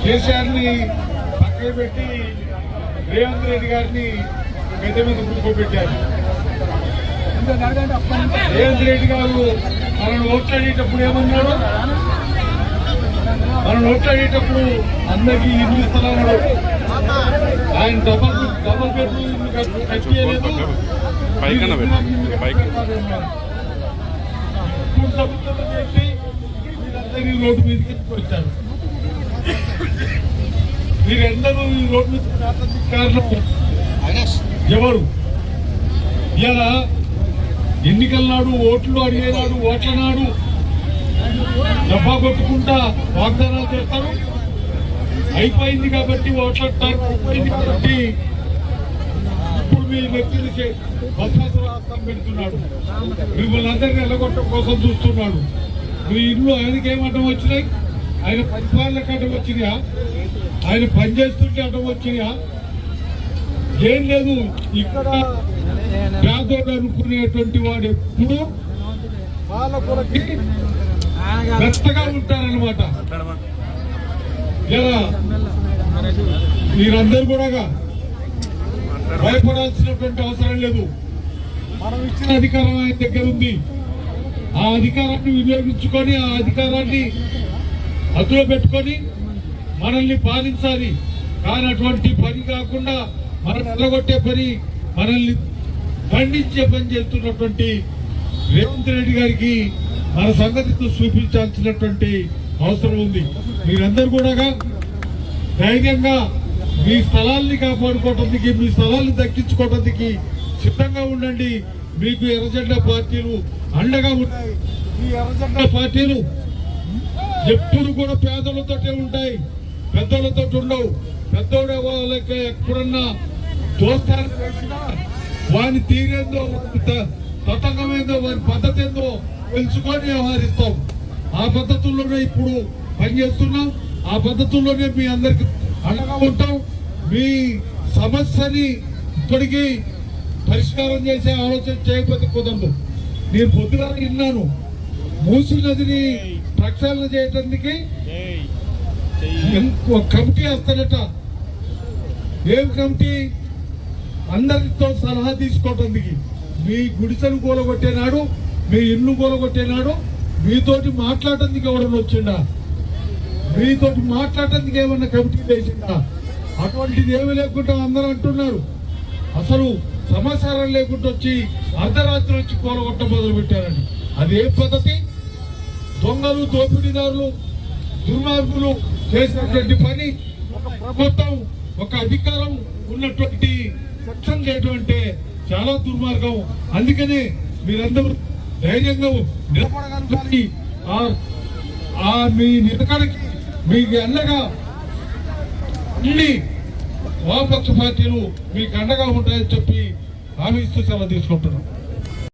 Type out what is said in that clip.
కేసీఆర్ ని పక్కన పెట్టి రేవంత్ రెడ్డి గారిని గద్దె మీద కూర్చోబెట్టారు. రేవంత్ రెడ్డి గారు మనల్ని ఓట్లాడేటప్పుడు ఏమన్నాడు? మనం ఓట్లాడేటప్పుడు అందరికీ ఇల్లు ఇస్తున్నాడు. ఆయన డబల్ బెడ్రూమ్ కట్టేయలేదు. ప్రభుత్వం చేసి వీళ్ళందరూ ఈ రోడ్డు మీదకి వచ్చారు. మీరందరూ ఈ రోడ్డు మీద కారణం ఎవరు? ఇలా ఎన్నికల నాడు ఓట్లు అడిగేనాడు, ఓట్ల నాడు డబ్బా కొట్టుకుంటా వాగ్దానాలు చేస్తారు. అయిపోయింది కాబట్టి ఓట్లాడతారు. అయిపోయింది కాబట్టి ఇప్పుడు మీ వ్యక్తులు బస్సాసులు పెడుతున్నాడు. మిమ్మల్ని అందరినీ ఎల్లగొట్టడం కోసం చూస్తున్నాడు. మీ ఇల్లు ఆయనకి ఏం అడ్డం వచ్చినాయి? ఆయన పరిపాలనకు అడ్డం వచ్చినాయా? ఆయన పనిచేస్తుంటే అడ్డం వచ్చినాయా? ఏం లేదు. ఇక్కడ పేదోడు అనుకునేటువంటి వాడు ఎప్పుడు పాలకులకి మెత్తగా ఉంటారనమాట. ఇలా మీరందరూ కూడా భయపడాల్సినటువంటి అవసరం లేదు. మనం ఇచ్చిన అధికారం ఆయన దగ్గర ఉంది. ఆ అధికారాన్ని వినియోగించుకొని ఆ అధికారాన్ని అదులో పెట్టుకొని మనల్ని పాలించాలి. కానీ అటువంటి పని కాకుండా మనం ఎల్లగొట్టే పని, మనల్ని ఖండించే పని చేస్తున్నటువంటి రేవంత్ రెడ్డి గారికి మన సంగతితో చూపించాల్సినటువంటి అవసరం ఉంది. మీరందరూ కూడా ధైర్యంగా మీ స్థలాల్ని కాపాడుకోవటానికి, మీ స్థలాల్ని దక్కించుకోవటానికి సిద్ధంగా ఉండండి. మీకు ఎర్రజెండా పార్టీలు అండగా ఉన్నాయి. ఈ ఎర్రజెండా పార్టీలు ఎప్పుడు కూడా పేదలతోటే ఉంటాయి, పెద్దలతో ఉండవు. పెద్దోడే వాళ్ళకి ఎప్పుడన్నా దోస్తాను వేసినా వాని తీరేందో, తతంగమేందో, వాని పద్ధతి ఏందో తెలుసుకొని వ్యవహరిస్తాం. ఆ పద్ధతుల్లోనే ఇప్పుడు పనిచేస్తున్నాం. ఆ పద్ధతుల్లోనే మీ అందరికి అండగా ఉంటాం. మీ సమస్యని ఇప్పటికీ పరిష్కారం చేసే ఆలోచన చేయకపోతే కుదరదు. నేను పొద్దుగా విన్నాను, మూసీ నదిని ప్రక్షాళన చేయడానికి కమిటీ వస్తాడట. ఏం కమిటీ? అందరితో సలహా తీసుకోవటానికి. మీ గుడిసెను కూలగొట్టేనాడు, మీ ఇల్లు కూలగొట్టేనాడు మీతోటి మాట్లాడటానికి ఎవరన్నా వచ్చిండా? మీతోటి మాట్లాడటానికి ఏమన్నా కమిటీ వేసిందా? అటువంటిది ఏమీ లేకుండా అందరూ అంటున్నారు. అసలు సమాచారం లేకుండా వచ్చి అర్ధరాత్రి వచ్చి కూలగొట్ట మొదలు పెట్టారని. అది ఏ పద్ధతి? దొంగలు, దోపిడీదారులు, దుర్మార్గులు చేసినటువంటి పని ఒక ప్రభుత్వం, ఒక అధికారం ఉన్నటువంటి చట్టం చేయడం అంటే చాలా దుర్మార్గం. అందుకనే మీరందరూ ధైర్యంగా నిలబడగలగాలి. మీ నిలకడకి మీకు అండగా అన్ని వామపక్ష పార్టీలు మీకు అండగా ఉంటాయని చెప్పి హామీ ఇస్తూ సెలవు తీసుకుంటున్నాం.